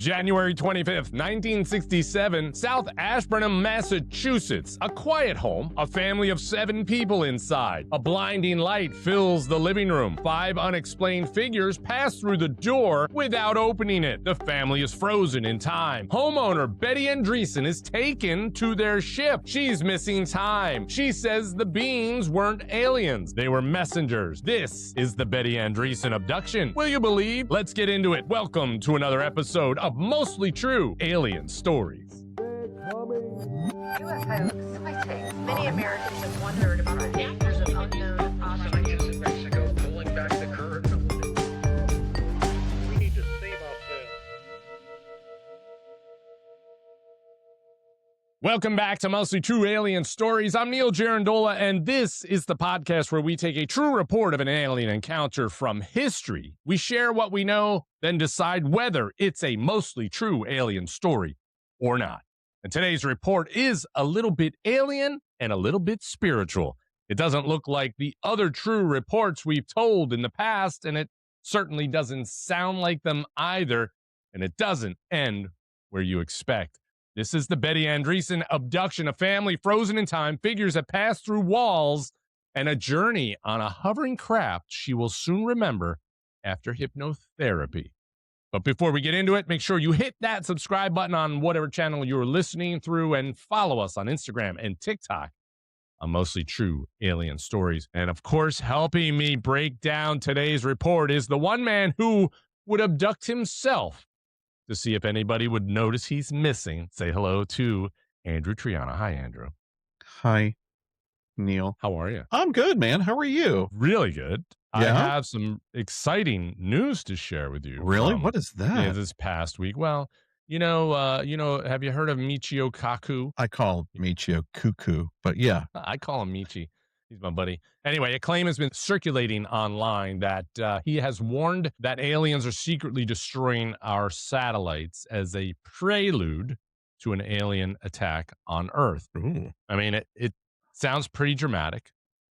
January 25th, 1967, South Ashburnham, Massachusetts. A quiet home, a family of 7 people inside. A blinding light fills the living room. 5 unexplained figures pass through the door without opening it. The family is frozen in time. Homeowner Betty Andreason is taken to their ship. She's missing time. She says the beings weren't aliens. They were messengers. This is the Betty Andreason abduction. Will you believe? Let's get into it. Welcome to another episode of Mostly True Alien Stories. UFO sightings. Many Americans have wondered about actors of unknown objects. In Mexico pulling back the curtain. We need to save ourselves. Welcome back to Mostly True Alien Stories. I'm Neal, and this is the podcast where we take a true report of an alien encounter from history. We share what we know, then decide whether it's a mostly true alien story or not. And today's report is a little bit alien and a little bit spiritual. It doesn't look like the other true reports we've told in the past, and it certainly doesn't sound like them either, and it doesn't end where you expect. This is the Betty Andreason abduction, a family frozen in time, figures that pass through walls, and a journey on a hovering craft she will soon remember after hypnotherapy. But before we get into it, make sure you hit that subscribe button on whatever channel you're listening through and follow us on Instagram and TikTok on Mostly True Alien Stories. And of course, helping me break down today's report is the one man who would abduct himself to see if anybody would notice he's missing. Say hello to Andrew Triana. Hi, Andrew. Hi, Neal. How are you? I'm good, man. How are you? Really good. I Yeah? have some exciting news to share with you. Really? from, What is that? this past week. Well, have you heard of Michio Kaku? I call Michio Cuckoo, but yeah. I call him Michi. He's my buddy. Anyway, a claim has been circulating online that he has warned that aliens are secretly destroying our satellites as a prelude to an alien attack on Earth. Ooh. I mean, it sounds pretty dramatic.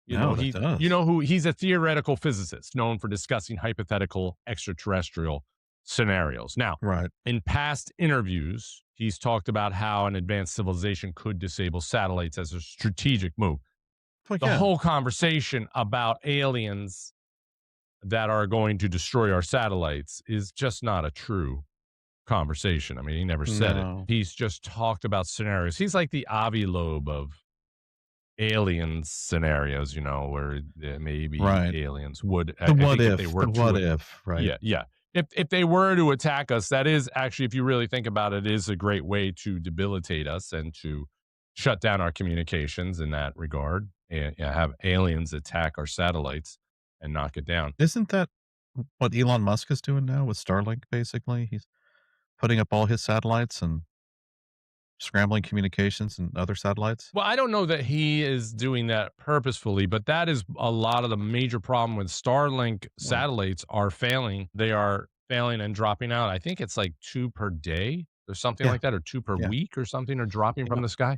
No, it does. He's a theoretical physicist known for discussing hypothetical extraterrestrial scenarios. Now, Right. in past interviews, he's talked about how an advanced civilization could disable satellites as a strategic move. Well, The yeah. whole conversation about aliens that are going to destroy our satellites is just not a true conversation. I mean, he never said No. it. He's just talked about scenarios. He's like the Avi Loeb of alien scenarios, where maybe Right. aliens would. The what if? The what to, if, right? yeah. If they were to attack us, that is actually, if you really think about it, is a great way to debilitate us and to shut down our communications in that regard, and have aliens attack our satellites and knock it down. Isn't that what Elon Musk is doing now with Starlink, basically? He's putting up all his satellites and scrambling communications and other satellites. Well, I don't know that he is doing that purposefully, but that is a lot of the major problem with Starlink satellites are failing. They are failing and dropping out. I think it's like 2 per day or something Yeah. like that, or 2 per Yeah. week or something, or dropping from Yeah. the sky.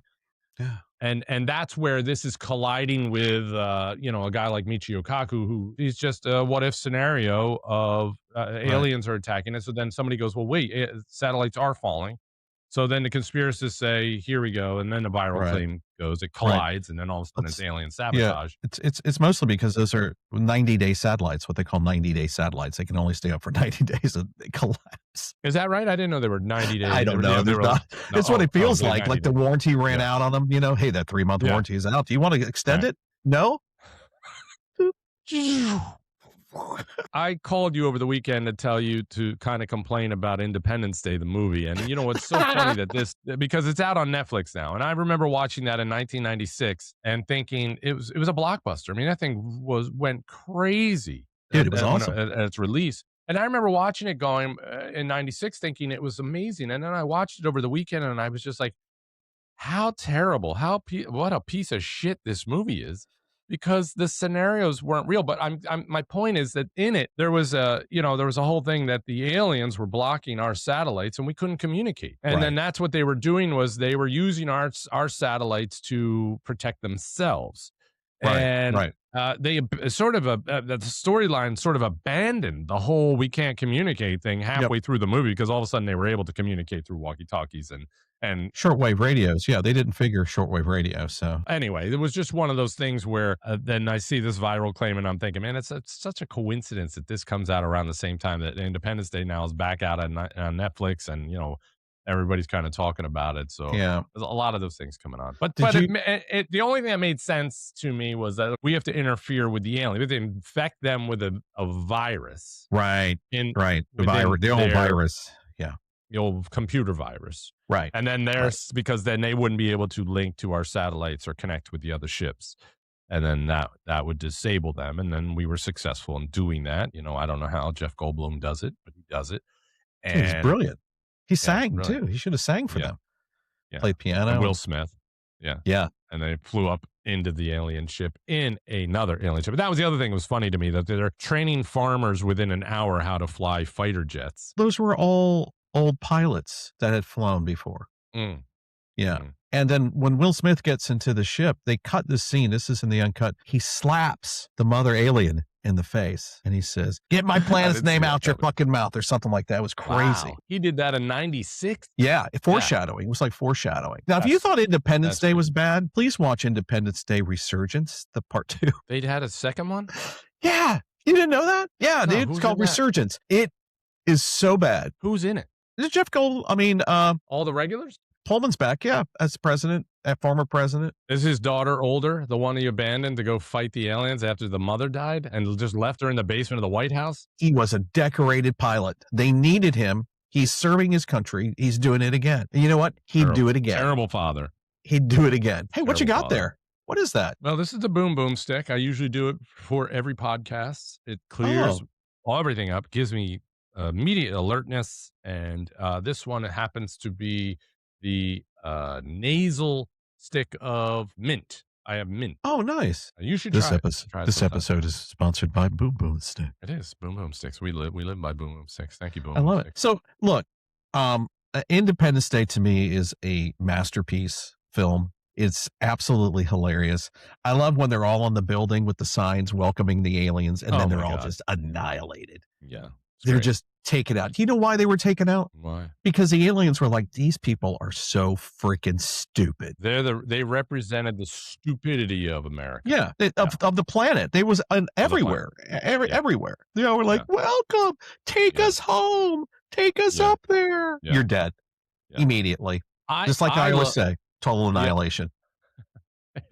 Yeah. And that's where this is colliding with, a guy like Michio Kaku, who is just a what if scenario of aliens are attacking us. So then somebody goes, well, wait, satellites are falling. So then the conspiracists say, here we go. And then the viral Right. claim goes, it collides. And then all of a sudden it's alien sabotage. It's mostly because those are 90-day satellites, what they call 90-day satellites. They can only stay up for 90 days and they collapse. Is that right? I didn't know they were 90 days. I don't know. They were It's what it feels they're like. 90 Like the days. warranty ran Yeah. out on them. Hey, that 3-month Yeah. warranty is out. Do you want to extend Right. it? No? I called you over the weekend to tell you to kind of complain about Independence Day, the movie. And it's so funny that because it's out on Netflix now. And I remember watching that in 1996 and thinking it was a blockbuster. I mean, that thing went crazy. Dude, it was awesome. At its release. And I remember watching it going in 96 thinking it was amazing. And then I watched it over the weekend and I was just like, how terrible, what a piece of shit this movie is. Because the scenarios weren't real, but my point is that in it there was a whole thing that the aliens were blocking our satellites and we couldn't communicate, and then that's what they were doing was they were using our satellites to protect themselves. And right. they sort of the storyline sort of abandoned the whole we can't communicate thing halfway through the movie because all of a sudden they were able to communicate through walkie-talkies and Shortwave radios. Yeah, they didn't figure shortwave radio. So anyway, it was just one of those things where then I see this viral claim and I'm thinking, man, it's such a coincidence that this comes out around the same time that Independence Day now is back out on Netflix, and everybody's kind of talking about it. So yeah, there's a lot of those things coming on. But you, the only thing that made sense to me was that we have to interfere with the alien. We have to infect them with a virus. Right. The old virus. Yeah. The old computer virus. Right. And then because then they wouldn't be able to link to our satellites or connect with the other ships. And then that would disable them. And then we were successful in doing that. I don't know how Jeff Goldblum does it, but he does it. And he's brilliant. He sang too. He should have sang for them. Yeah. Played piano. And Will Smith. Yeah. Yeah. And they flew up into the alien ship in another alien ship. But that was the other thing that was funny to me, that they're training farmers within an hour how to fly fighter jets. Those were all old pilots that had flown before. Yeah. And then when Will Smith gets into the ship, they cut the scene. This is in the uncut. He slaps the mother alien in the face and he says, "Get my planet's name out your fucking mouth," or something like that. It was crazy. Wow. He did that in 96. Yeah. Foreshadowing. It was like foreshadowing. Now, if you thought Independence Day was bad, please watch Independence Day Resurgence, the part 2. They'd had a second one? Yeah. You didn't know that? Yeah. No, it's called Resurgence. It is so bad. Who's in it? This is Jeff Gold. All the regulars? Pullman's back, yeah, as president, former president. Is his daughter older, the one he abandoned to go fight the aliens after the mother died and just left her in the basement of the White House? He was a decorated pilot. They needed him. He's serving his country. He's doing it again. And you know what? He'd do it again. Terrible father. He'd do it again. Hey, what you got there? What is that? Well, this is the boom boom stick. I usually do it for every podcast. It clears everything up, gives me immediate alertness. And this one happens to be the nasal stick of mint. I have mint. Oh, nice. You should try it. This episode is sponsored by Boom Boom Stick. It is Boom Boom Sticks. We live by Boom Boom Sticks. Thank you, Boom. I love it. So look, Independence Day to me is a masterpiece film. It's absolutely hilarious. I love when they're all on the building with the signs welcoming the aliens, and then they're all just annihilated. Yeah. They're just taken out. You know why they were taken out? Why? Because the aliens were like, these people are so freaking stupid. They represented the stupidity of America. Yeah, of the planet. They was everywhere, everywhere. We're like, welcome, take us home, take us up there. You're dead immediately. Just like I always say, total annihilation.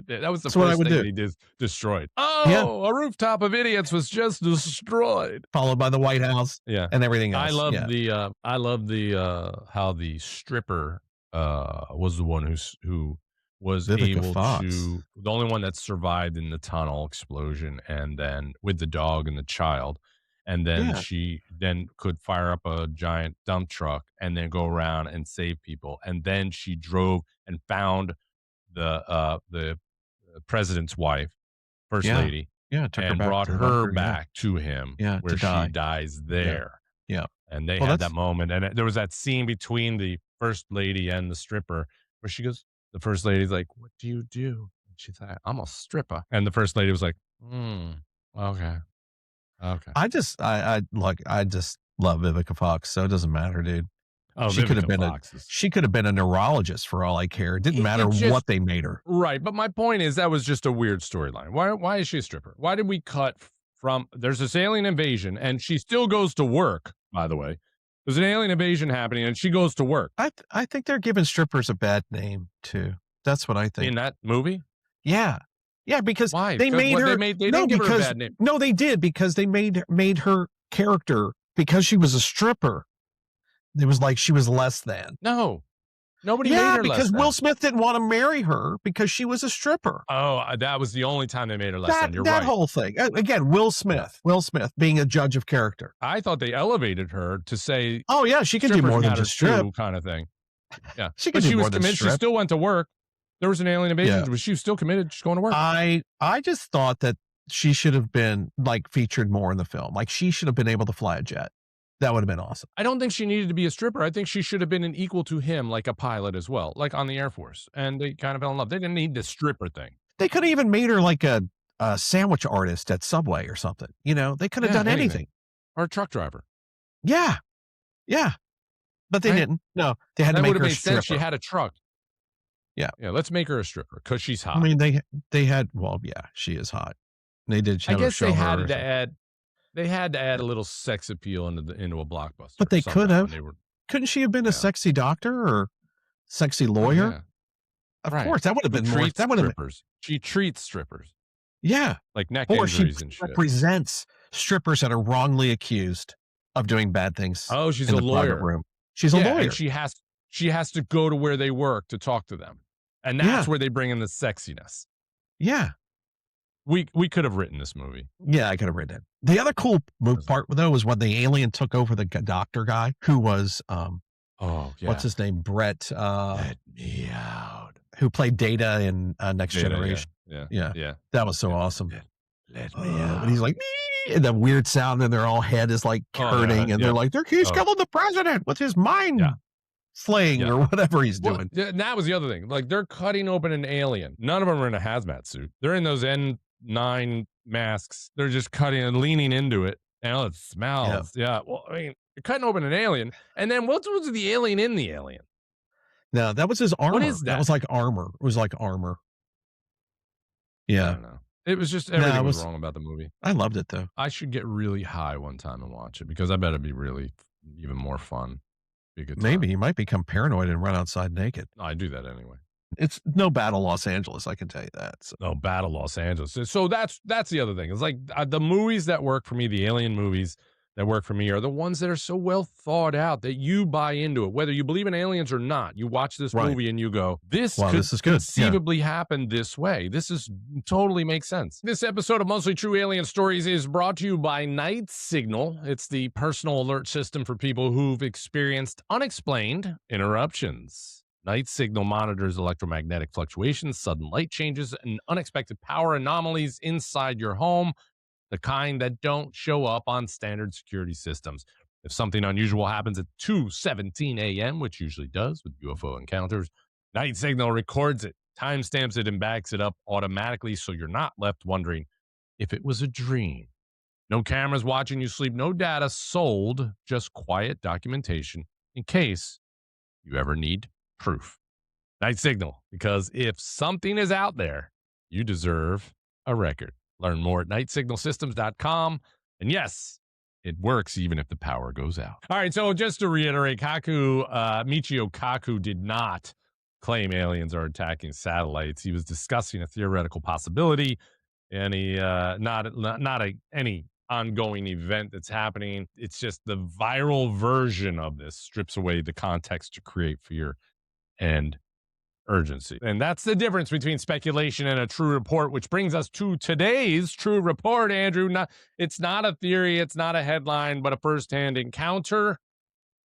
That was the first thing that he destroyed. A rooftop of idiots was just destroyed. Followed by the White House, and everything else. I love the how the stripper was the one who was able to, the only one that survived in the tunnel explosion, and then with the dog and the child, and then she then could fire up a giant dump truck and then go around and save people, and then she drove and found the president's wife, first lady, took and her brought her back to him, where she dies there. And they had that moment, and there was that scene between the first lady and the stripper where she goes, the first lady's like, "What do you do?" And she's like, "I'm a stripper." And the first lady was like, okay. I just love Vivica Fox, so it doesn't matter, dude. Oh, she could have been a neurologist for all I care. It didn't matter what they made her. Right, but my point is that was just a weird storyline. Why is she a stripper? Why did we cut from there's this alien invasion and she still goes to work, by the way. There's an alien invasion happening and she goes to work. I think they're giving strippers a bad name too. That's what I think. In that movie? Yeah. Yeah, because why? They made her. They didn't give her a bad name. No, they did because they made her character, because she was a stripper. It was like she was less than. No, nobody made her less than. Yeah, because Will Smith didn't want to marry her because she was a stripper. Oh, that was the only time they made her less than. You're right. That whole thing. Again, Will Smith being a judge of character. I thought they elevated her to say, oh yeah, she can do more than just strip, kind of thing. Yeah, she can do more than strip. She still went to work. There was an alien invasion, but she was still committed. She's going to work. I just thought that she should have been like featured more in the film. Like she should have been able to fly a jet. That would have been awesome. I don't think she needed to be a stripper. I think she should have been an equal to him, like a pilot as well, like on the Air Force. And they kind of fell in love. They didn't need the stripper thing. They could have even made her like a a sandwich artist at Subway or something. You know, they could have done anything. Or a truck driver. Yeah. Yeah. But they didn't. No, they had that to make would her have a made sense. She stripper. had a truck. Yeah. Yeah, let's make her a stripper because she's hot. I mean, they had, well, yeah, she is hot. They did. I guess they had to add. They had to add a little sex appeal into a blockbuster. But they could have. They were, Couldn't she have been a sexy doctor or sexy lawyer? yeah. Of course, that would have been more. That would have been. She treats strippers. Yeah. Like neck Or she injuries and shit. represents strippers that are wrongly accused of doing bad things. Oh, she's in a the lawyer. private room. She's a lawyer. And she has to go to where they work to talk to them. And that's where they bring in the sexiness. Yeah. We could have written this movie. Yeah, I could have written it. The other cool part, though, was when the alien took over the doctor guy who was, what's his name? Brett. Let me out. Who played Data in Next Generation. Yeah. That was so awesome. Let me out. And he's like, "Mee," and the weird sound in their all head is like hurting. And they're like, he's killing the president with his mind flaying or whatever he's doing. And that was the other thing. Like, they're cutting open an alien. None of them are in a hazmat suit. They're in those N9 masks. They're just cutting and leaning into it. And it smells. Yeah. Well, I mean, you're cutting open an alien. And then what was the alien in the alien? No, that was his armor. What is that? That was like armor. It was like armor. Yeah. I don't know. It was just everything was wrong about the movie. I loved it, though. I should get really high one time and watch it because I bet it'd be really even more fun. Be a good time. Maybe you might become paranoid and run outside naked. I do that anyway. It's no Battle Los Angeles, I can tell you that. So. No, Battle Los Angeles. So that's the other thing. It's like the movies that work for me, the alien movies that work for me are the ones that are so well thought out that you buy into it. Whether you believe in aliens or not, you watch this movie and you go, this is good. Conceivably happen this way. This is totally makes sense. This episode of Mostly True Alien Stories is brought to you by Night Signal. It's the personal alert system for people who've experienced unexplained interruptions. Night Signal monitors electromagnetic fluctuations, sudden light changes, and unexpected power anomalies inside your home, the kind that don't show up on standard security systems. If something unusual happens at 2:17 a.m., which usually does with UFO encounters, Night Signal records it, timestamps it, and backs it up automatically so you're not left wondering if it was a dream. No cameras watching you sleep, no data sold, just quiet documentation in case you ever need proof. Night Signal, because if something is out there, you deserve a record. Learn more at nightsignalsystems.com. And yes, it works even if the power goes out. All right, so just to reiterate, Michio Kaku did not claim aliens are attacking satellites. He was discussing a theoretical possibility, and any ongoing event that's happening. It's just the viral version of this strips away the context to create fear and urgency. And that's the difference between speculation and a true report, which brings us to today's true report, Andrew. It's not a theory, it's not a headline, but a firsthand encounter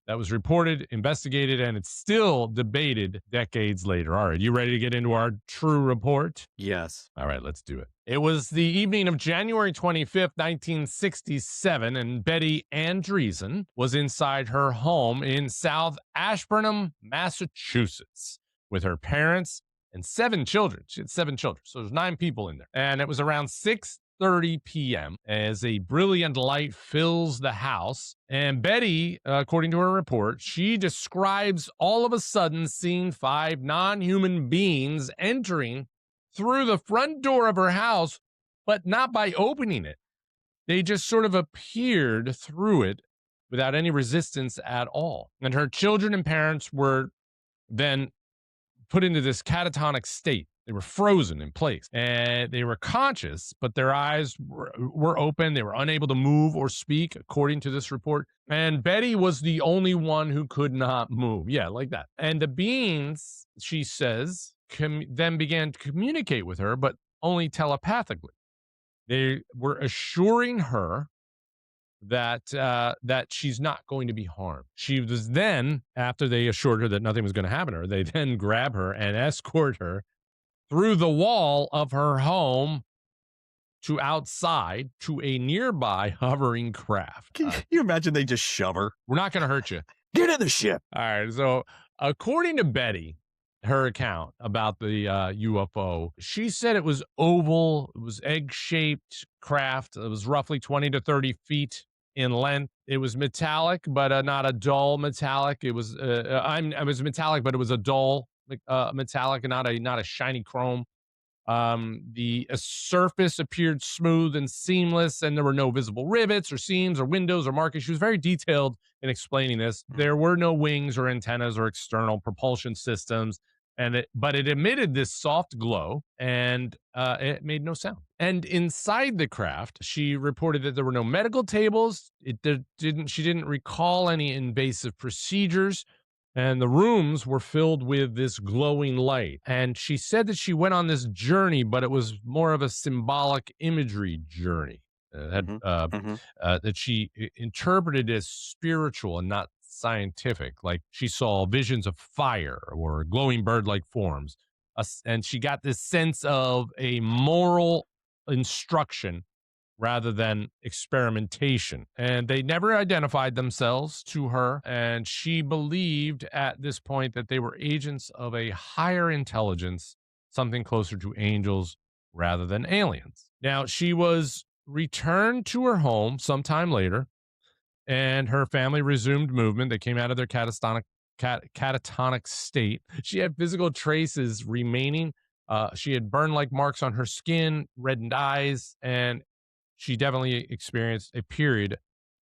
that was reported, investigated, and it's still debated decades later. All right, you ready to get into our true report? Yes. All right, let's do it. It was the evening of January 25th, 1967, and Betty Andreason was inside her home in South Ashburnham, Massachusetts, with her parents and 7 children. She had 7 children, so there's 9 people in there. And it was around 6:30 p.m. as a brilliant light fills the house. And Betty, according to her report, she describes all of a sudden seeing 5 non-human beings entering through the front door of her house, but not by opening it. They just sort of appeared through it without any resistance at all. And her children and parents were then put into this catatonic state. They were frozen in place, and they were conscious, but their eyes were open. They were unable to move or speak, according to this report. And Betty was the only one who could not move. Yeah, like that. And the beings, she says, then began to communicate with her, but only telepathically. They were assuring her that she's not going to be harmed. She was then, after they assured her that nothing was going to happen to her, they then grab her and escort her through the wall of her home to outside to a nearby hovering craft. Can you imagine they just shove her? We're not going to hurt you. Get in the ship. All right. So according to Betty, her account about the UFO. She said it was oval, it was egg-shaped craft. It was roughly 20 to 30 feet in length. It was metallic, but not a dull metallic. It was it was metallic, but it was a dull metallic and not a shiny chrome. The surface appeared smooth and seamless, and there were no visible rivets or seams or windows or markings. She was very detailed in explaining this. There were no wings or antennas or external propulsion systems, but it emitted this soft glow, and it made no sound. And inside the craft, she reported that there were no medical tables. She didn't recall any invasive procedures. And the rooms were filled with this glowing light. And she said that she went on this journey, but it was more of a symbolic imagery journey that she interpreted as spiritual and not scientific. Like she saw visions of fire or glowing bird-like forms. And she got this sense of a moral instruction rather than experimentation. And they never identified themselves to her. And she believed at this point that they were agents of a higher intelligence, something closer to angels rather than aliens. Now, she was returned to her home sometime later, and her family resumed movement. They came out of their catatonic state. She had physical traces remaining. She had burn-like marks on her skin, reddened eyes, and she definitely experienced a period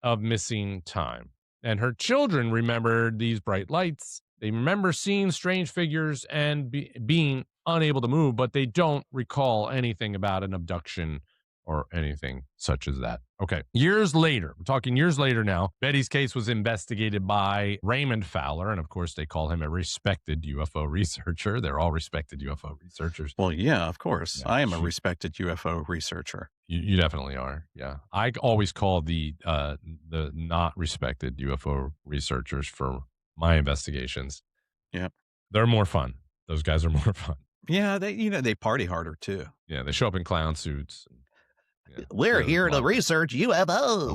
of missing time. And her children remembered these bright lights. They remember seeing strange figures and being unable to move, but they don't recall anything about an abduction or anything such as that. Okay. Years later, we're talking years later now, Betty's case was investigated by Raymond Fowler. And of course, they call him a respected UFO researcher. They're all respected UFO researchers. Well, yeah, of course. Yeah, I am a respected UFO researcher. You definitely are. Yeah. I always call the not respected UFO researchers for my investigations. Yeah. They're more fun. Those guys are more fun. Yeah. They party harder too. Yeah. They show up in clown suits. Yeah, we're here to research UFOs.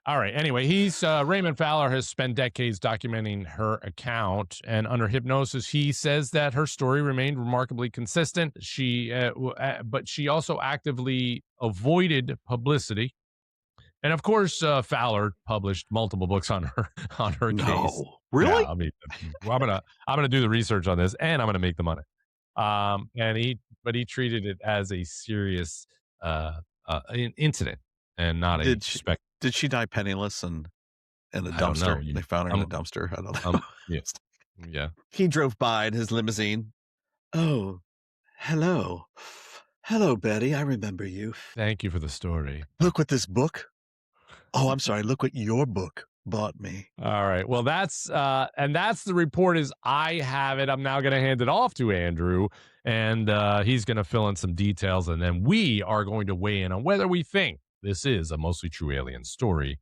All right. Anyway, Raymond Fowler has spent decades documenting her account, and under hypnosis, he says that her story remained remarkably consistent. But she also actively avoided publicity, and of course, Fowler published multiple books on her case. Really? Yeah, I mean, I'm gonna do the research on this, and I'm gonna make the money. But he treated it as a serious incident and not a spec. Did she die penniless and in a dumpster? They found her in a dumpster. I don't know. Yes. Yeah. He drove by in his limousine. Oh, hello. Hello, Betty. I remember you. Thank you for the story. Look what this book. Oh, I'm sorry. Look what your book bought me. All right. Well, that's the report as I have it. I'm now going to hand it off to Andrew, and he's going to fill in some details, and then we are going to weigh in on whether we think this is a mostly true alien story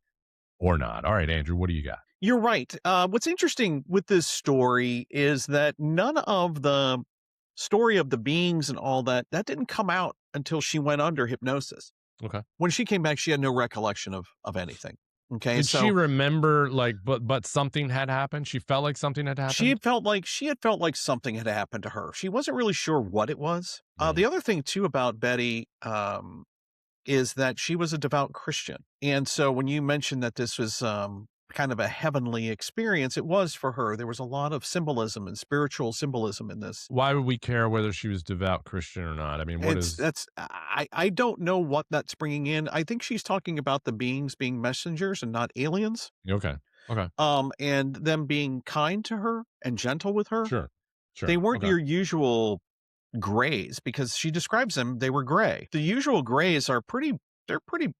or not. All right, Andrew, what do you got? You're right. What's interesting with this story is that none of the story of the beings and all that didn't come out until she went under hypnosis. Okay. When she came back, she had no recollection of anything. Okay. Did she remember but something had happened? She felt like something had happened? She had felt like something had happened to her. She wasn't really sure what it was. The other thing too about Betty is that she was a devout Christian. And so when you mentioned that this was kind of a heavenly experience, it was for her. There was a lot of symbolism and spiritual symbolism in this. Why would we care whether she was devout Christian or not? I mean, I don't know what that's bringing in. I think she's talking about the beings being messengers and not aliens. Okay. And them being kind to her and gentle with her. Sure. They weren't your usual grays, because she describes them, they were gray. The usual grays are they're pretty,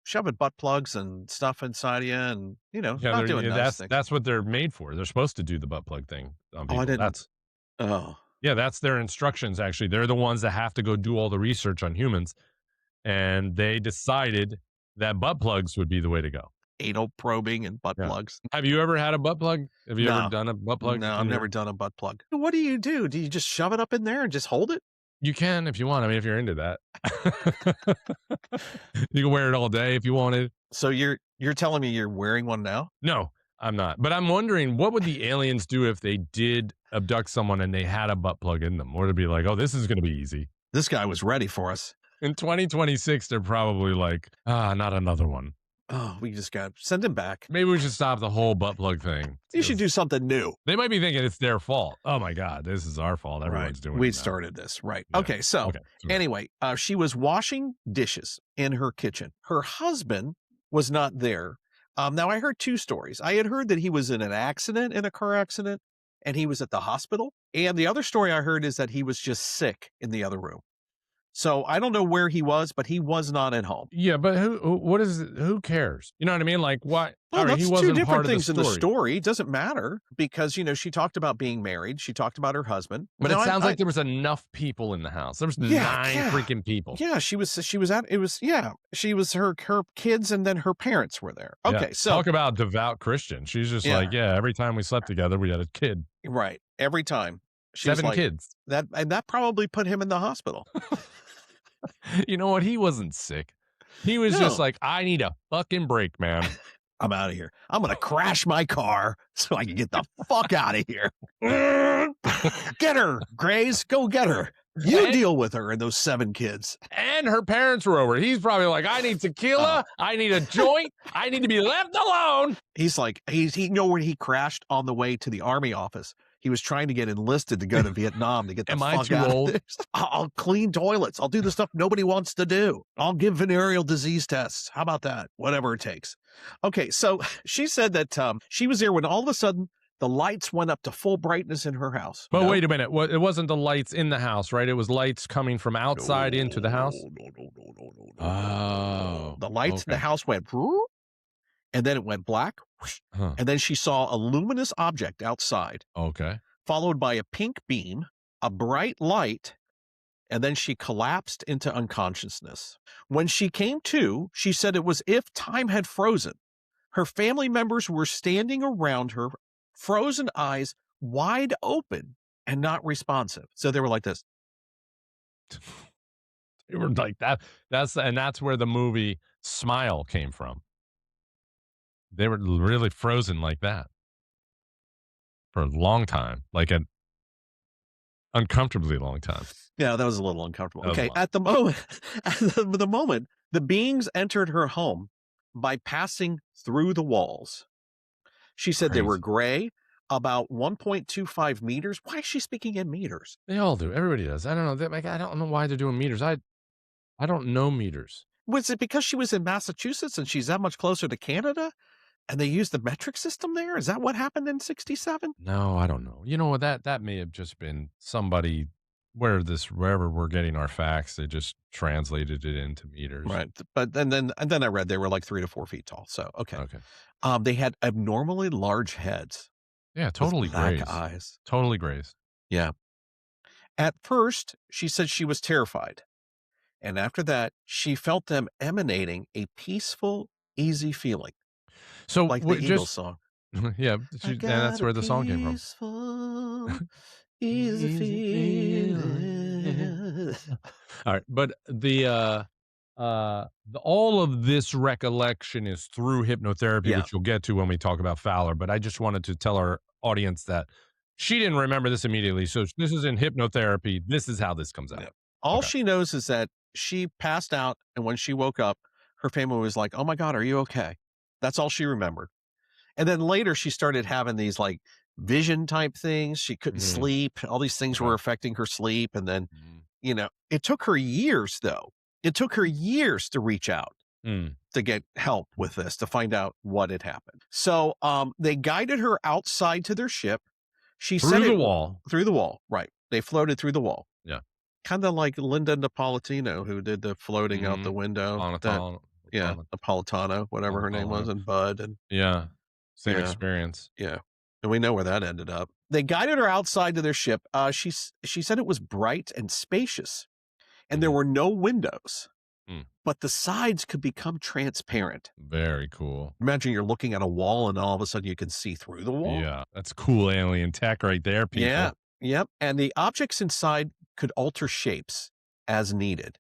shoving butt plugs and stuff inside you, and not doing nice things. That's what they're made for. They're supposed to do the butt plug thing on people. Oh, I didn't. That's their instructions. Actually, they're the ones that have to go do all the research on humans, and they decided that butt plugs would be the way to go. Anal probing and butt plugs. Have you ever had a butt plug? Have you ever done a butt plug? No, I've never done a butt plug. What do you do? Do you just shove it up in there and just hold it? You can if you want. I mean, if you're into that. You can wear it all day if you wanted. So you're telling me you're wearing one now? No, I'm not. But I'm wondering, what would the aliens do if they did abduct someone and they had a butt plug in them, or to be like, oh, this is going to be easy. This guy was ready for us. In 2026, they're probably like, not another one. Oh, we just got send him back. Maybe we should stop the whole butt plug thing. You should do something new. They might be thinking it's their fault. Oh my God, this is our fault. Everyone's doing it. We now. started this, right? Yeah. Okay, so anyway, she was washing dishes in her kitchen. Her husband was not there. Now I heard two stories. I had heard that he was in a car accident, and he was at the hospital. And the other story I heard is that he was just sick in the other room. So I don't know where he was, but he was not at home. Yeah, but who cares? You know what I mean? Like, why? Well, that's he wasn't two different part things of in the story. It doesn't matter because, she talked about being married. She talked about her husband. But it sounds like there was enough people in the house. There was 9 freaking people. Yeah, she was her kids, and then her parents were there. Okay, so talk about devout Christian. She's just like, every time we slept together, we had a kid. Right. Every time. She 7 kids. That probably put him in the hospital. You know what? He wasn't sick. He was just like, I need a fucking break, man. I'm out of here. I'm going to crash my car so I can get the fuck out of here. Get her, Grace. Go get her. You deal with her and those 7 kids. And her parents were over. He's probably like, I need tequila. I need a joint. I need to be left alone. He's like, when he crashed on the way to the army office. He was trying to get enlisted to go to Vietnam to get the fuck out of this. I'll clean toilets. I'll do the stuff nobody wants to do. I'll give venereal disease tests. How about that? Whatever it takes. Okay, so she said that she was there when all of a sudden the lights went up to full brightness in her house. But wait a minute. It wasn't the lights in the house, right? It was lights coming from outside into the house? No. Oh. The lights in the house went, and then it went black. And then she saw a luminous object outside. Okay. Followed by a pink beam, a bright light, and then she collapsed into unconsciousness. When she came to, she said it was if time had frozen. Her family members were standing around her, frozen eyes wide open and not responsive. So they were like this. They were like that. That's where the movie Smile came from. They were really frozen like that for a long time, like an uncomfortably long time. Yeah, that was a little uncomfortable. Okay, at the moment, the beings entered her home by passing through the walls. She said they were gray, about 1.25 meters. Why is she speaking in meters? They all do. Everybody does. I don't know. I don't know why they're doing meters. I don't know meters. Was it because she was in Massachusetts and she's that much closer to Canada? And they used the metric system there? Is that what happened in 67? No, I don't know. You know what? That may have just been somebody wherever we're getting our facts, they just translated it into meters. Right. But then I read they were like 3 to 4 feet tall. So okay. They had abnormally large heads. Yeah, totally black grazed. Eyes. Totally grazed. Yeah. At first, she said she was terrified. And after that, she felt them emanating a peaceful, easy feeling. So like the Eagles song. Yeah, and that's where the song came from. Easy feeling. All right, but all of this recollection is through hypnotherapy, which you'll get to when we talk about Fowler. But I just wanted to tell our audience that she didn't remember this immediately. So this is in hypnotherapy. This is how this comes out. Yeah. All she knows is that she passed out, and when she woke up, her family was like, "Oh my God, are you okay?" That's all she remembered. And then later she started having these like vision type things. She couldn't sleep. All these things were affecting her sleep. And then, it took her years though. It took her years to reach out to get help with this, to find out what had happened. So they guided her outside to their ship. She said through the wall. Right. They floated through the wall. Yeah. Kind of like Linda Napolitano, who did the floating out the window. Napolitano, whatever her name was, and Bud. And same experience. Yeah. And we know where that ended up. They guided her outside to their ship. She said it was bright and spacious, and there were no windows, but the sides could become transparent. Very cool. Imagine you're looking at a wall and all of a sudden you can see through the wall. Yeah, that's cool alien tech right there, people. Yeah. Yep. And the objects inside could alter shapes as needed.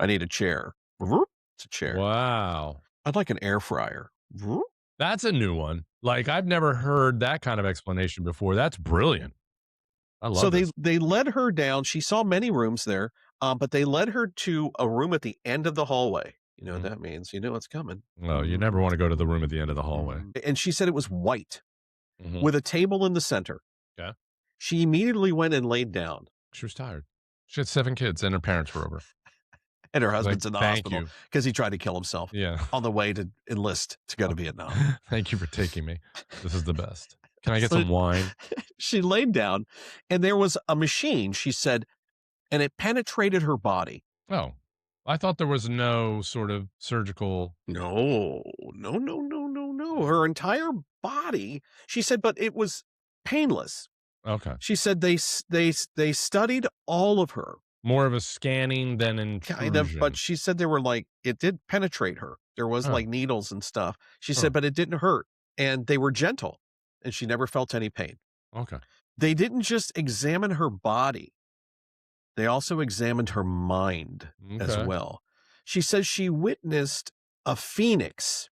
I need a chair. It's a chair. Wow. I'd like an air fryer. That's a new one. Like, I've never heard that kind of explanation before. That's brilliant. I love So this. they led her down. She saw many rooms there, but they led her to a room at the end of the hallway. You know what that means. You know what's coming. No, you never want to go to the room at the end of the hallway. And she said it was white with a table in the center. Yeah. She immediately went and laid down. She was tired. She had 7 kids and her parents were over. And her husband's in the Thank hospital you. because he tried to kill himself on the way to enlist to go to Vietnam. Thank you for taking me. This is the best. Can I get some wine? She laid down and there was a machine, she said, and it penetrated her body. Oh, I thought there was no sort of surgical. No. Her entire body, she said, but it was painless. Okay. She said they studied all of her. More of a scanning than intrusion. Kind of, but she said they were like, it did penetrate her. There was like needles and stuff. She said, but it didn't hurt. And they were gentle and she never felt any pain. Okay. They didn't just examine her body. They also examined her mind as well. She says she witnessed a phoenix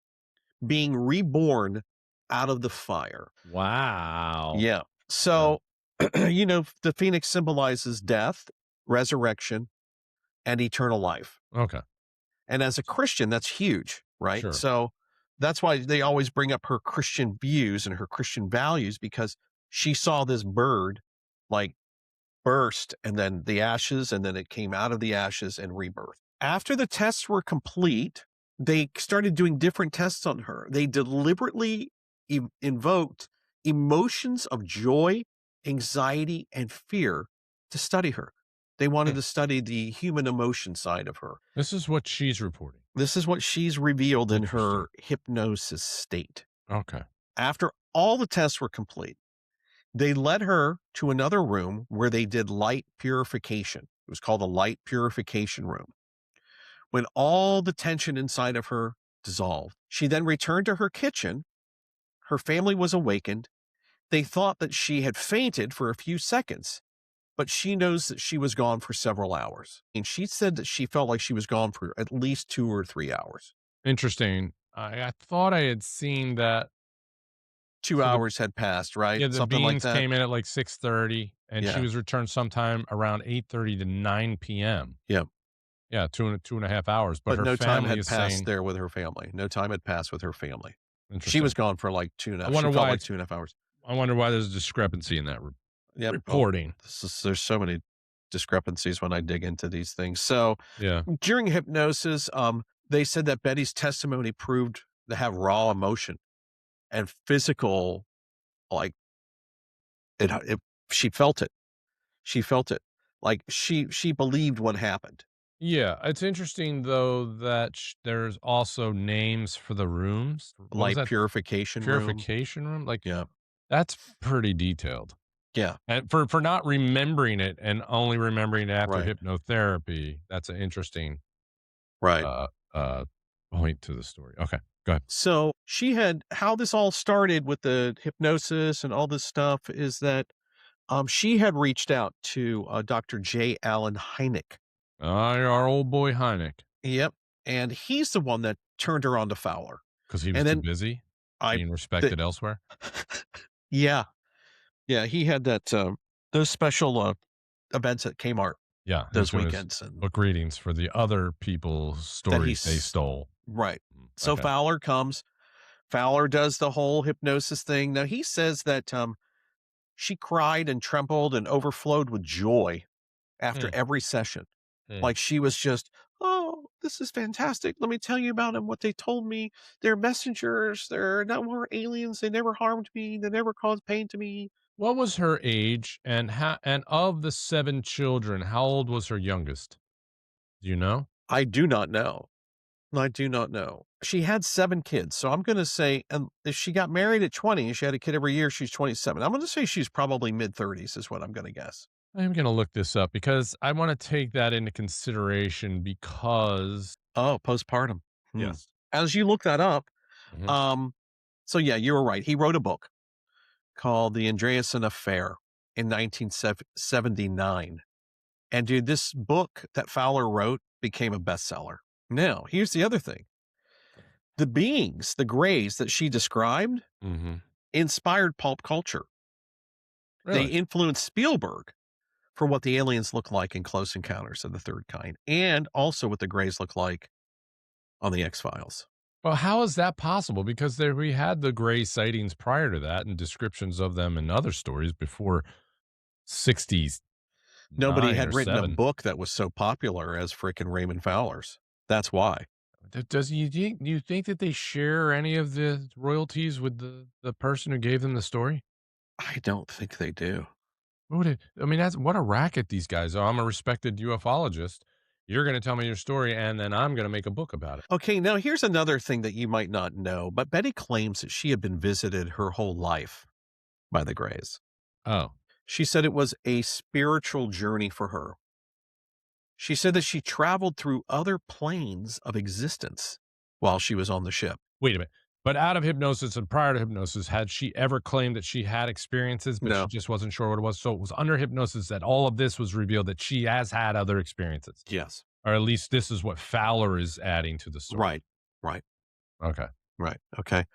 being reborn out of the fire. Wow. Yeah. So, you know, the phoenix symbolizes death, resurrection, and eternal life. Okay. And as a Christian, that's huge, right? Sure. So that's why they always bring up her Christian views and her Christian values, because she saw this bird like burst and then the ashes, and then it came out of the ashes and rebirth. After the tests were complete, they started doing different tests on her. They deliberately invoked emotions of joy, anxiety, and fear to study her. They wanted to study the human emotion side of her. This is what she's reporting. This is what she's revealed in her hypnosis state. Okay. After all the tests were complete, they led her to another room where they did light purification. It was called a light purification room. When all the tension inside of her dissolved, she then returned to her kitchen. Her family was awakened. They thought that she had fainted for a few seconds, but she knows that she was gone for several hours. And she said that she felt like she was gone for at least 2 or 3 hours. Interesting. I thought I had seen that 2 hours had passed, right? Yeah, the Something like beans that. came in at like 6:30, and she was returned sometime around 8:30 to 9 p.m. Yeah. Yeah, 2.5 hours. But her no time family had is passed saying, there with her family. No time had passed with her family. She Interesting. was gone for like 2.5. I wonder she felt why like 2.5 hours. I wonder why there's a discrepancy in that Yep. reporting. There's so many discrepancies when I dig into these things. So Yeah. during hypnosis, they said that Betty's testimony proved to have raw emotion and physical, like she felt it. She felt it. Like she believed what happened. Yeah, it's interesting though that there's also names for the rooms. What was Light that? purification room. Like, Yeah. that's pretty detailed. Yeah. And for not remembering it and only remembering it after Right. hypnotherapy, that's an interesting Right. point to the story. Okay, go ahead. So she had, how this all started with the hypnosis and all this stuff is that she had reached out to Dr. J. Allen Hynek. Our old boy Hynek. Yep. And he's the one that turned her on to Fowler. Because he was too busy being respected elsewhere? Yeah. Yeah, he had that those special events at Kmart. Yeah. Those weekends. And book readings for the other people's stories they stole. Right. So Fowler comes. Fowler does the whole hypnosis thing. Now, he says that she cried and trembled and overflowed with joy after every session. Like she was just, oh, this is fantastic. Let me tell you about them, what they told me. They're messengers. They're not more aliens. They never harmed me. They never caused pain to me. What was her age, and of the 7 children, how old was her youngest? Do you know? I do not know. I do not know. She had 7 kids. So I'm going to say, and if she got married at 20 and she had a kid every year, she's 27. I'm going to say she's probably mid-30s is what I'm going to guess. I'm going to look this up because I want to take that into consideration because... Oh, postpartum. Yes. As you look that up, so yeah, you were right. He wrote a book called The Andreason Affair in 1979. And dude, this book that Fowler wrote became a bestseller. Now, here's the other thing. The beings, the grays that she described, inspired pulp culture. Really? They influenced Spielberg for what the aliens look like in Close Encounters of the Third Kind, and also what the Greys look like on the X-Files. Well, how is that possible? Because we had the gray sightings prior to that and descriptions of them in other stories before 60s. Nobody had or written a 7. book that was so popular as frickin' Raymond Fowler's. That's why. Do you think that they share any of the royalties with the person who gave them the story? I don't think they do. That's what a racket these guys are. I'm a respected ufologist. You're going to tell me your story, and then I'm going to make a book about it. Okay, now here's another thing that you might not know, but Betty claims that she had been visited her whole life by the Greys. Oh, She said it was a spiritual journey for her. She said that she traveled through other planes of existence while she was on the ship. wait a minute. But out of hypnosis and prior to hypnosis, had she ever claimed that she had experiences, but No. she just wasn't sure what it was? So it was under hypnosis that all of this was revealed, that she has had other experiences. Yes. Or at least this is what Fowler is adding to the story. Right. Okay. Okay.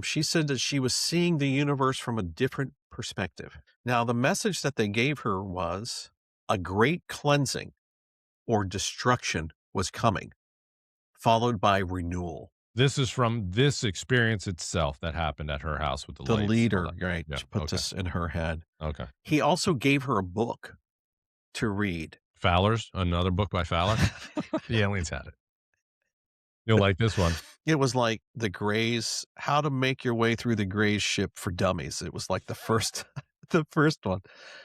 She said that she was seeing the universe from a different perspective. Now, the message that they gave her was a great cleansing or destruction was coming, followed by renewal. This is from this experience itself that happened at her house with the lights and all leader, that. right, Yeah. put Okay. this in her head. Okay. He also gave her a book to read. Fowler's, another book by Fowler. The aliens had it. You'll like this one. It was like the Greys, how to make your way through the Greys ship for dummies. It was like the first one.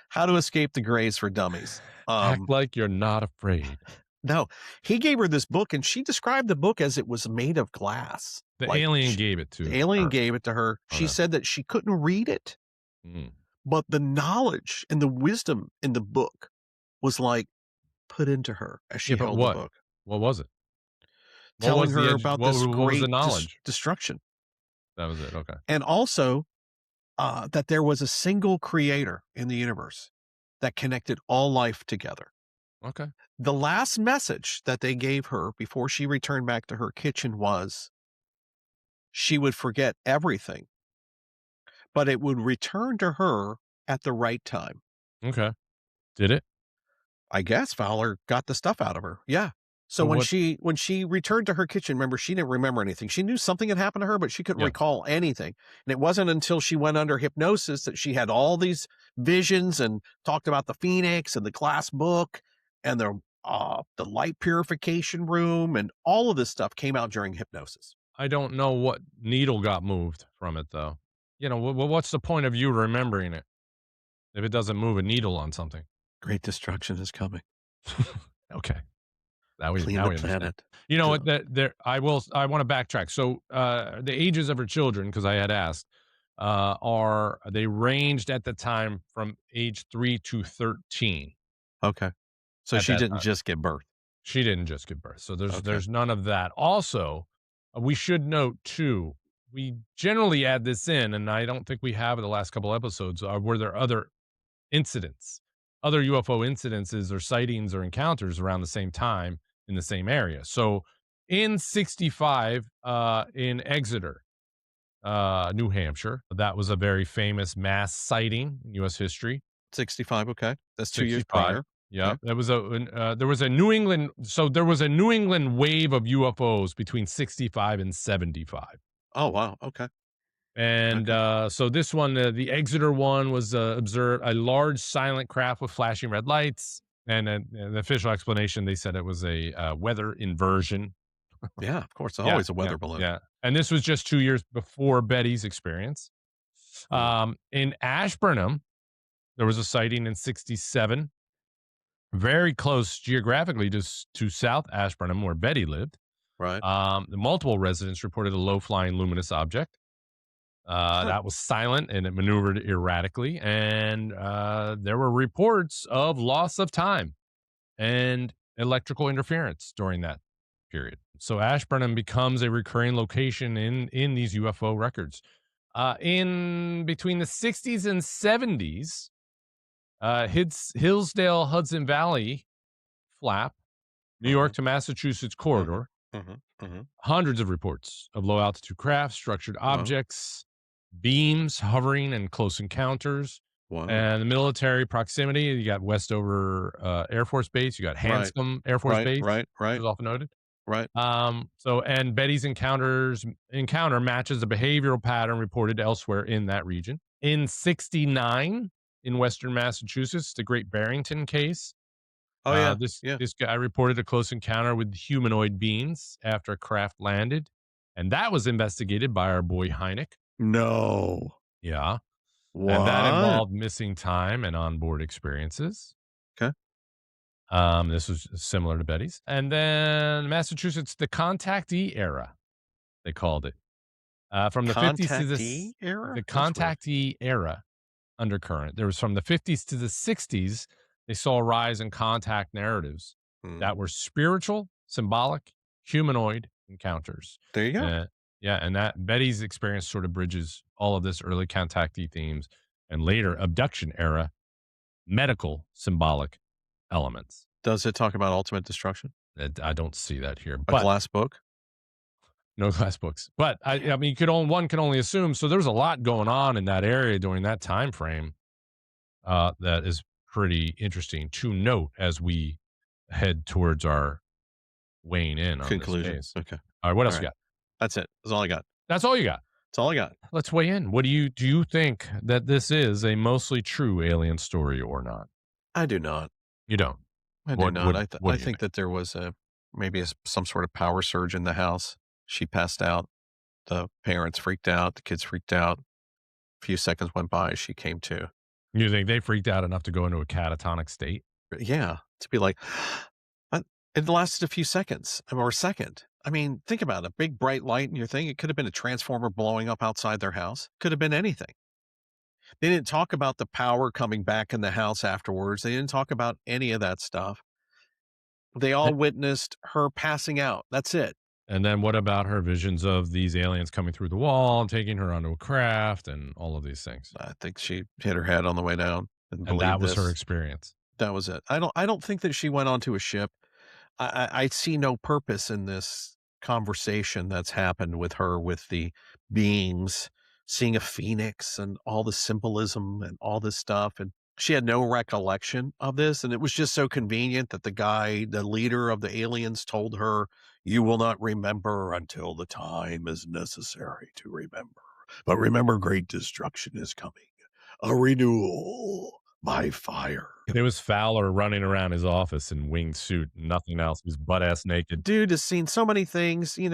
How to escape the Greys for dummies. Act like you're not afraid. No, he gave her this book and she described the book as it was made of glass. The Like, alien gave it to The alien her. gave it to her. She Okay. said that she couldn't read it, Mm. but the knowledge and the wisdom in the book was like put into her as she Yeah, but held what? the book, What was it? What telling was the her edu- about what, this what was great the knowledge? destruction. That was it. Okay. And also that there was a single creator in the universe that connected all life together. Okay. The last message that they gave her before she returned back to her kitchen was she would forget everything, but it would return to her at the right time. Okay. Did it? I guess Fowler got the stuff out of her. Yeah. So So when what- when she returned to her kitchen, remember, she didn't remember anything. She knew something had happened to her, but she couldn't Yeah. recall anything. And it wasn't until she went under hypnosis that she had all these visions and talked about the Phoenix and the glass book and the light purification room, and all of this stuff came out during hypnosis. I don't know what needle got moved from it, though. What's the point of you remembering it if it doesn't move a needle on something? Great destruction is coming. Okay. Now we Clean the understand. planet. You know what? I want to backtrack. So the ages of her children, because I had asked, they ranged at the time from age 3 to 13. Okay. So At she that didn't time. just give birth. She didn't just give birth. So Okay. there's none of that. Also, we should note too, we generally add this in, and I don't think we have in the last couple episodes. Were there other incidents, other UFO incidences or sightings or encounters around the same time in the same area? So in 65, in Exeter, New Hampshire, that was a very famous mass sighting in U.S. history. 65. Okay. That's 2 years 65. prior. Yeah, Okay. there was a New England. So there was a New England wave of UFOs between 65 and 75. Oh, wow. Okay. And so this one, the Exeter one, was observed a large silent craft with flashing red lights. And the official explanation, they said it was a weather inversion. Yeah, of course. It's Yeah, always a weather balloon. Yeah, and this was just 2 years before Betty's experience. In Ashburnham, there was a sighting in 67, very close geographically to South Ashburnham, where Betty lived. Right. The multiple residents reported a low-flying luminous object. That was silent and it maneuvered erratically. And there were reports of loss of time and electrical interference during that period. So Ashburnham becomes a recurring location in these UFO records. In between the 60s and 70s, Hillsdale Hudson Valley flap, New York to Massachusetts corridor, hundreds of reports of low altitude craft, structured objects, beams hovering, and close encounters. Wow. And the military proximity, you got Westover Air Force Base, you got Hanscom Air Force Base, right. which is often noted. Right. And Betty's encounter matches the behavioral pattern reported elsewhere in that region. In 69, in Western Massachusetts, the Great Barrington case. Oh, yeah. This guy reported a close encounter with humanoid beings after a craft landed. And that was investigated by our boy Hynek. No. Yeah. What? And that involved missing time and onboard experiences. Okay. This was similar to Betty's. And then Massachusetts, the contactee era, they called it. From the 50s to the era? The contactee era undercurrent. There was from the 50s to the 60s, they saw a rise in contact narratives that were spiritual, symbolic, humanoid encounters. There you go. Yeah, and that Betty's experience sort of bridges all of this early contactee themes and later abduction era medical symbolic elements. Does it talk about ultimate destruction? I don't see that here. A glass book? No glass books. But I mean, one can only assume. So there's a lot going on in that area during that time frame that is pretty interesting to note as we head towards our weighing in on conclusion. This case. Okay. All right. What else you got? That's it. That's all I got. That's all you got. That's all I got. Let's weigh in. What do you think that this is a mostly true alien story or not? I do not. You don't. I do not. I think that there was some sort of power surge in the house. She passed out. The parents freaked out. The kids freaked out. A few seconds went by. She came to. You think they freaked out enough to go into a catatonic state? Yeah. To be like, it lasted a few seconds or a second. I mean, think about it. A big bright light in your thing. It could have been a transformer blowing up outside their house. Could have been anything. They didn't talk about the power coming back in the house afterwards. They didn't talk about any of that stuff. They all witnessed her passing out. That's it. And then what about her visions of these aliens coming through the wall and taking her onto a craft and all of these things? I think she hit her head on the way down. And that was her experience. That was it. I don't think that she went onto a ship. I see no purpose in this conversation that's happened with her, with the beings, seeing a phoenix and all the symbolism and all this stuff. And she had no recollection of this. And it was just so convenient that the guy, the leader of the aliens, told her, "You will not remember until the time is necessary to remember. But remember, great destruction is coming. A renewal by fire." It was Fowler running around his office in winged suit, nothing else. He was butt-ass naked. Dude has seen so many things, he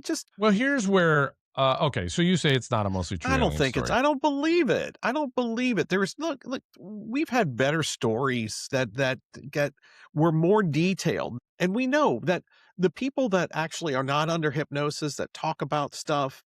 just... Well, here's where... okay, so you say it's not a mostly true I don't alien think story. I don't believe it. I don't believe it. Look, we've had better stories that were more detailed. And we know that the people that actually are not under hypnosis, that talk about stuff,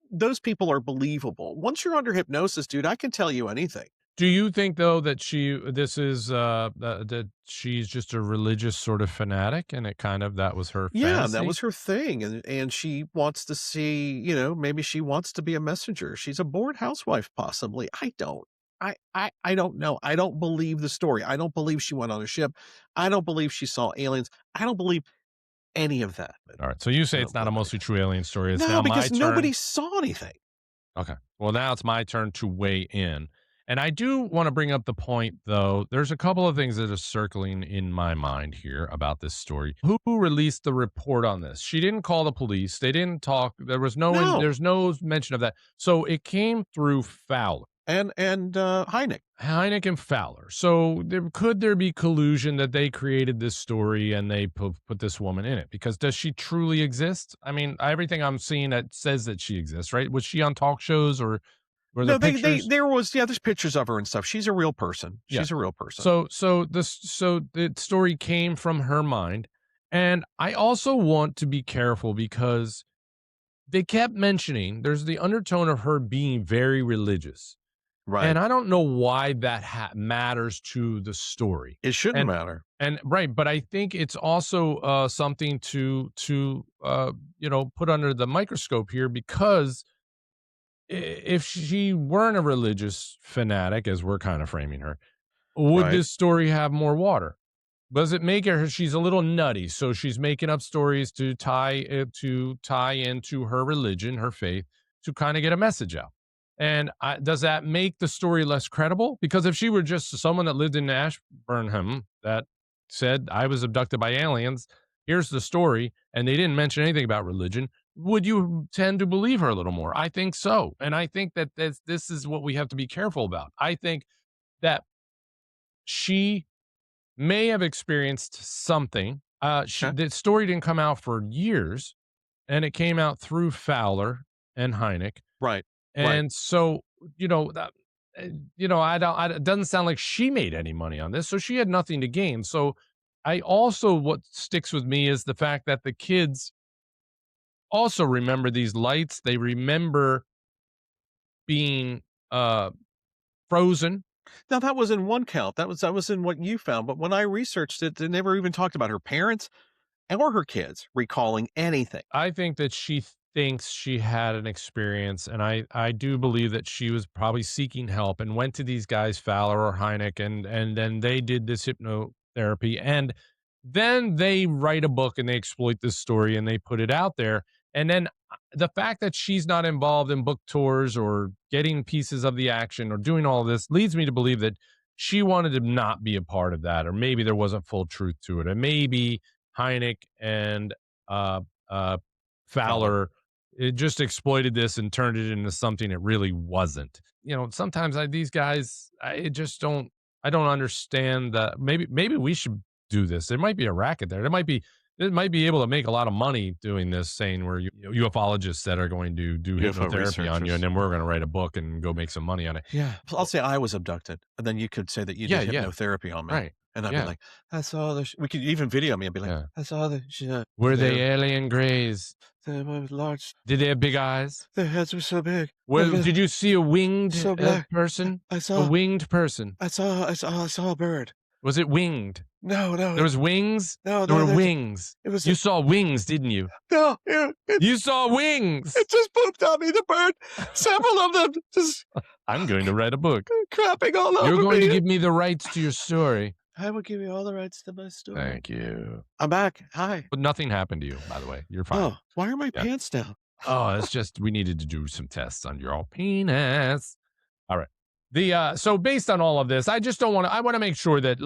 those people are believable. Once you're under hypnosis, dude, I can tell you anything. Do you think, though, that that she's just a religious sort of fanatic, and that was her fantasy? Yeah, that was her thing, and she wants to see, maybe she wants to be a messenger. She's a bored housewife, possibly. I don't know. I don't believe the story. I don't believe she went on a ship. I don't believe she saw aliens. I don't believe any of that. All right, so you say it's not a mostly true alien story. It's no, now because my turn. Nobody saw anything. Okay, well, now it's my turn to weigh in. And I do want to bring up the point, though. There's a couple of things that are circling in my mind here about this story. Who released the report on this? She didn't call the police. They didn't talk. There's no mention of that. So it came through Fowler. And Hynek. Hynek and Fowler. So could there be collusion that they created this story and they put this woman in it? Because does she truly exist? I mean, everything I'm seeing that says that she exists, right? Was she on talk shows or... No, there's pictures of her and stuff. She's a real person. She's a real person. So the story came from her mind. And I also want to be careful because they kept mentioning there's the undertone of her being very religious. Right. And I don't know why that matters to the story. It shouldn't matter. And right. But I think it's also something to put under the microscope here, because if she weren't a religious fanatic, as we're kind of framing her, would this story have more water? Does it make her, she's a little nutty, so she's making up stories to tie into her religion, her faith, to kind of get a message out. And does that make the story less credible? Because if she were just someone that lived in Ashburnham that said, I was abducted by aliens, here's the story, and they didn't mention anything about religion, would you tend to believe her a little more? I think so. And I think that this is what we have to be careful about. I think that she may have experienced something. The story didn't come out for years, and it came out through Fowler and Hynek. Right. And so, it doesn't sound like she made any money on this. So she had nothing to gain. So what sticks with me is the fact that the kids also remember these lights. They remember being frozen. Now that was in one count. That was in what you found. But when I researched it, they never even talked about her parents or her kids recalling anything. I think that she thinks she had an experience, and I do believe that she was probably seeking help and went to these guys, Fowler or Hynek, and then they did this hypnotherapy, and then they write a book and they exploit this story and they put it out there. And then the fact that she's not involved in book tours or getting pieces of the action or doing all of this leads me to believe that she wanted to not be a part of that, or maybe there wasn't full truth to it, and maybe Hynek and Fowler it just exploited this and turned it into something it really wasn't. Sometimes these guys, I don't understand that. Maybe we should do this. There might be a racket there. It might be able to make a lot of money doing this, saying we're ufologists that are going to do hypnotherapy on you, and then we're going to write a book and go make some money on it. Yeah. I'll say I was abducted, and then you could say that you did hypnotherapy on me. Right. And I'd be like, I saw the... We could even video me and be like, I saw the... Were they alien grays? They were large. Did they have big eyes? Their heads were so big. Did you see a winged person? I saw... A winged person. I saw a bird. Was it winged? No. There was wings? No. There were wings. You saw wings, didn't you? No. You saw wings. It just pooped on me, the bird. Several of them just... I'm going to write a book. Crapping all over me. You're going to give me the rights to your story. I will give you all the rights to my story. Thank you. I'm back. Hi. But nothing happened to you, by the way. You're fine. Oh, why are my pants down? Oh, it's just we needed to do some tests on your penis. All right. So based on all of this, I just don't want to. I want to make sure that,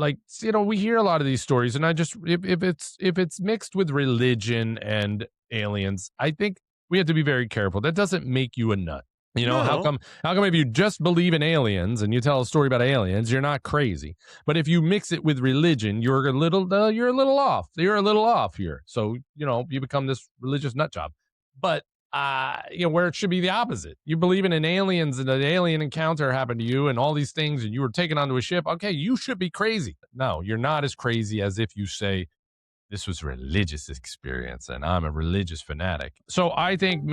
we hear a lot of these stories, and I just if it's mixed with religion and aliens, I think we have to be very careful. That doesn't make you a nut. No. How come if you just believe in aliens and you tell a story about aliens, you're not crazy. But if you mix it with religion, you're a little off. You're a little off here. So, you become this religious nut job. But, where it should be the opposite. You believe in aliens and an alien encounter happened to you and all these things and you were taken onto a ship. Okay, you should be crazy. No, you're not as crazy as if you say, this was a religious experience and I'm a religious fanatic. So I think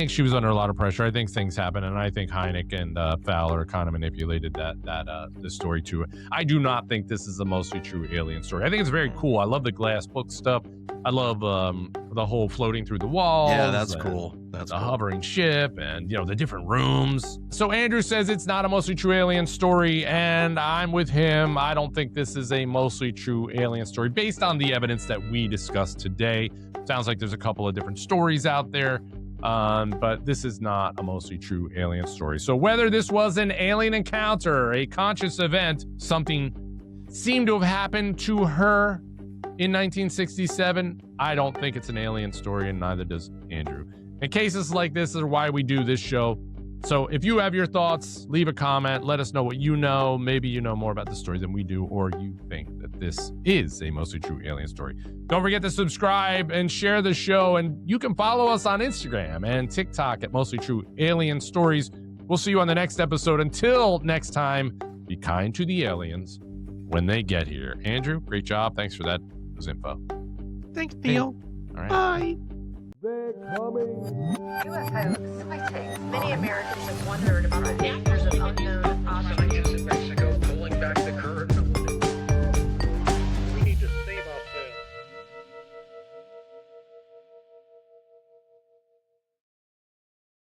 she was under a lot of pressure. I think things happened, and I think Hynek and Fowler kind of manipulated the story to it. I do not think this is a mostly true alien story. I think it's very cool. I love the glass book stuff. I love the whole floating through the walls. Yeah, that's cool. That's the cool. Hovering ship and, the different rooms. So Andrew says it's not a mostly true alien story, and I'm with him. I don't think this is a mostly true alien story based on the evidence that we discussed today. Sounds like there's a couple of different stories out there, but this is not a mostly true alien story. So whether this was an alien encounter, a conscious event, something seemed to have happened to her in 1967, I don't think it's an alien story, and neither does Andrew. And cases like this are why we do this show. So if you have your thoughts, leave a comment. Let us know what you know. Maybe you know more about the story than we do, or you think that this is a mostly true alien story. Don't forget to subscribe and share the show. And you can follow us on Instagram and TikTok at Mostly True Alien Stories. We'll see you on the next episode. Until next time, be kind to the aliens when they get here. Andrew, great job. Thanks for that info. Thanks, Neal. All right. Bye. UFO sightings. Many Americans have wondered about factors of unknown